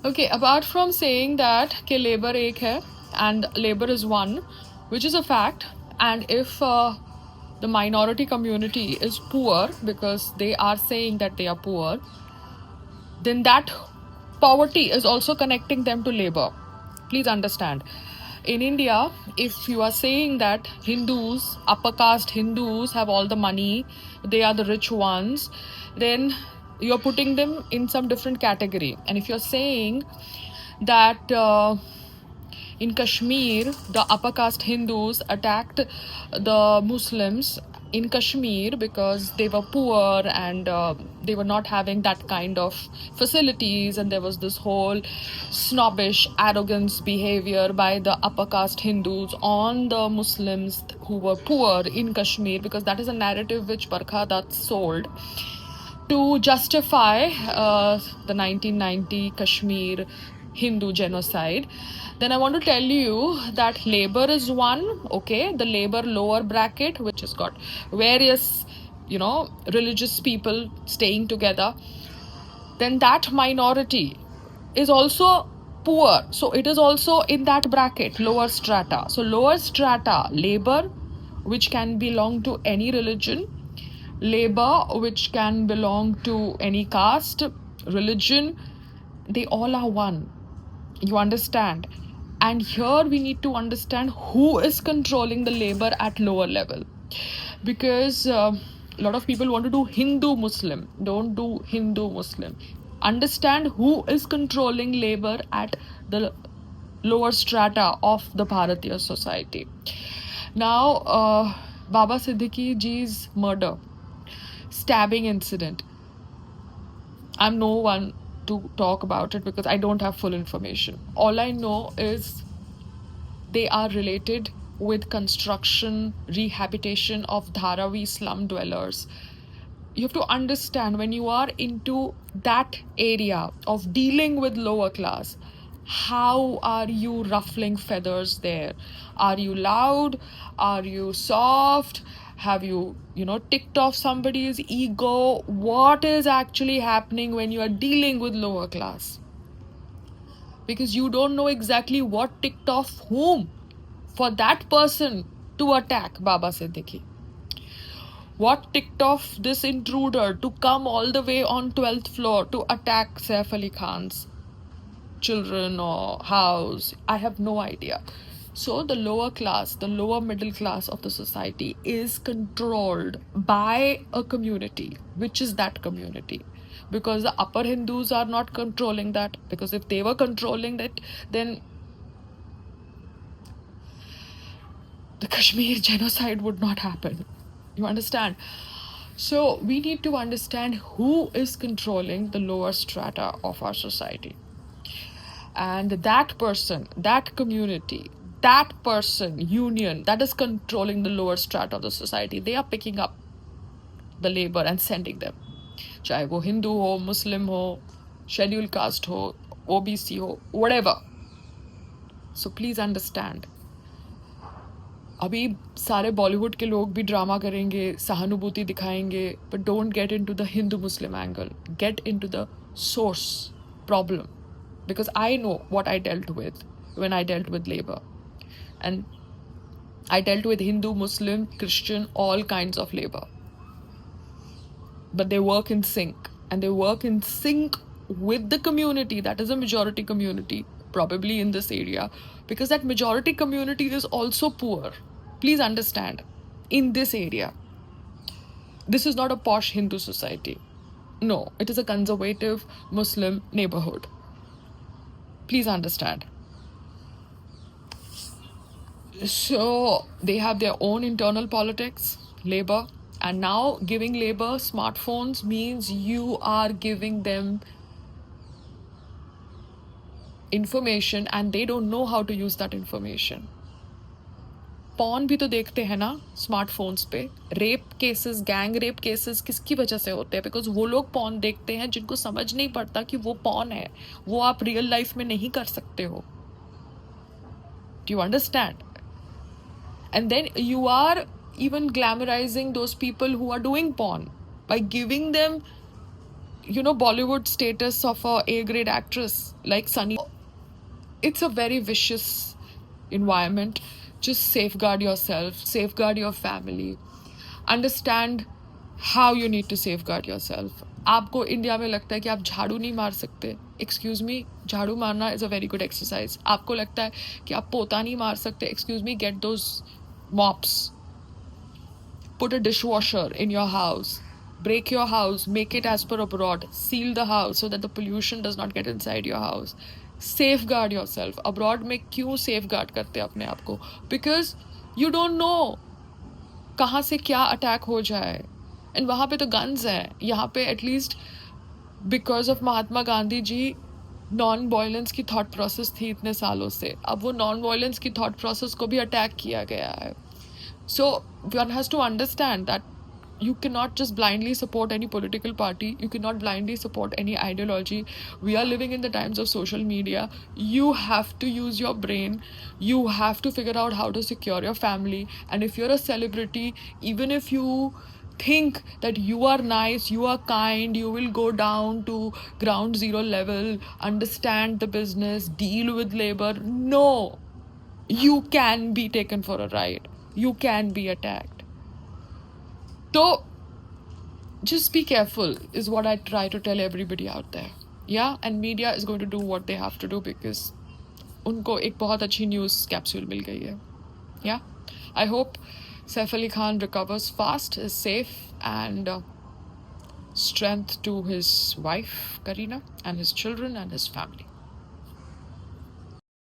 Okay, apart from saying that कि labor एक है and labor is one, which is a fact, and if the minority community is poor because they are saying that they are poor, then that poverty is also connecting them to labor. Please understand. In India, if you are saying that Hindus, upper caste Hindus, have all the money, they are the rich ones, then you're putting them in some different category. And if you're saying that in Kashmir, the upper caste Hindus attacked the Muslims in Kashmir because they were poor and they were not having that kind of facilities, and there was this whole snobbish arrogance behavior by the upper caste Hindus on the Muslims who were poor in Kashmir, because that is a narrative which Barkha Dutt sold to justify the 1990 Kashmir Hindu genocide. Then I want to tell you that labor is one, okay, the labor lower bracket, which has got various, religious people staying together. Then that minority is also poor. So it is also in that bracket, lower strata. So lower strata, labor, which can belong to any religion, labor, which can belong to any caste, religion, they all are one. You understand? And here we need to understand who is controlling the labor at lower level. Because a lot of people want to do Hindu Muslim. Don't do Hindu Muslim. Understand who is controlling labor at the lower strata of the Bharatiya society. Now, Baba Siddiqui ji's murder, stabbing incident. I'm no one to talk about it because I don't have full information. All I know is they are related with construction, rehabilitation of Dharavi slum dwellers. You have to understand, when you are into that area of dealing with lower class, how are you ruffling feathers there? Are you loud? Are you soft? Have you, ticked off somebody's ego? What is actually happening when you are dealing with lower class? Because you don't know exactly what ticked off whom for that person to attack Baba Siddiqui. What ticked off this intruder to come all the way on 12th floor to attack Saif Ali Khan's children or house? I have no idea. So the lower class, the lower middle class of the society is controlled by a community. Which is that community? Because the upper Hindus are not controlling that. Because if they were controlling that, then the Kashmir genocide would not happen. You understand? So we need to understand who is controlling the lower strata of our society. And that person, that community, that person, union, that is controlling the lower strata of the society. They are picking up the labor and sending them. चाहे वो Hindu हो, Muslim हो, scheduled caste हो, OBC हो, whatever. So please understand. अभी सारे बॉलीवुड के लोग भी ड्रामा करेंगे, सहानुभूति दिखाएंगे, but don't get into the Hindu Muslim angle. Get into the source problem. Because I know what I dealt with when I dealt with labor. And I dealt with Hindu, Muslim, Christian, all kinds of labor. But they work in sync. And they work in sync with the community. That is a majority community, probably in this area. Because that majority community is also poor. Please understand. In this area. This is not a posh Hindu society. No, it is a conservative Muslim neighborhood. Please understand. So they have their own internal politics, labor, and now giving labor smartphones means you are giving them information and they don't know how to use that information. Porn भी तो देखते हैं ना smartphones पे. Rape cases, gang rape cases किसकी वजह से होते हैं? बिकॉज वो लोग पॉन देखते हैं जिनको समझ नहीं पड़ता कि वो पॉन है, वो आप रियल लाइफ में नहीं कर सकते हो. Do you understand? And then you are even glamorizing those people who are doing porn by giving them, Bollywood status of a A-grade actress like Sunny. It's a very vicious environment. Just safeguard yourself, safeguard your family. Understand how you need to safeguard yourself. आपको India में लगता है कि आप झाड़ू नहीं मार सकते. Excuse me, झाड़ू मारना is a very good exercise. आपको लगता है कि आप पोता नहीं मार सकते. Excuse me, get those mops. Put a dishwasher in your house. Break your house. Make it as per abroad. Seal the house so that the pollution does not get inside your house. Safeguard yourself. Abroad में क्यों safeguard करते हैं अपने आप को? Because you don't know कहाँ से क्या अटैक हो जाए. एंड वहाँ पे तो गन्स हैं. यहाँ पे at least because of Mahatma Gandhi ji non violence की थॉट प्रोसेस थी इतने सालों से. अब वो नॉन वायलेंस की थॉट प्रोसेस को भी अटैक किया गया है. So one has to understand that you cannot just blindly support any political party. You cannot blindly support any ideology. We are living in the times of social media. You have to use your brain. You have to figure out how to secure your family. And if you're a celebrity, even if you think that you are nice, you are kind, you will go down to ground zero level, understand the business, deal with labor. No, you can be taken for a ride. You can be attacked. So, just be careful is what I try to tell everybody out there. Yeah, and media is going to do what they have to do because उनको एक बहुत अच्छी news capsule मिल गई है. Yeah, I hope Saif Ali Khan recovers fast, is safe, and strength to his wife Kareena and his children and his family.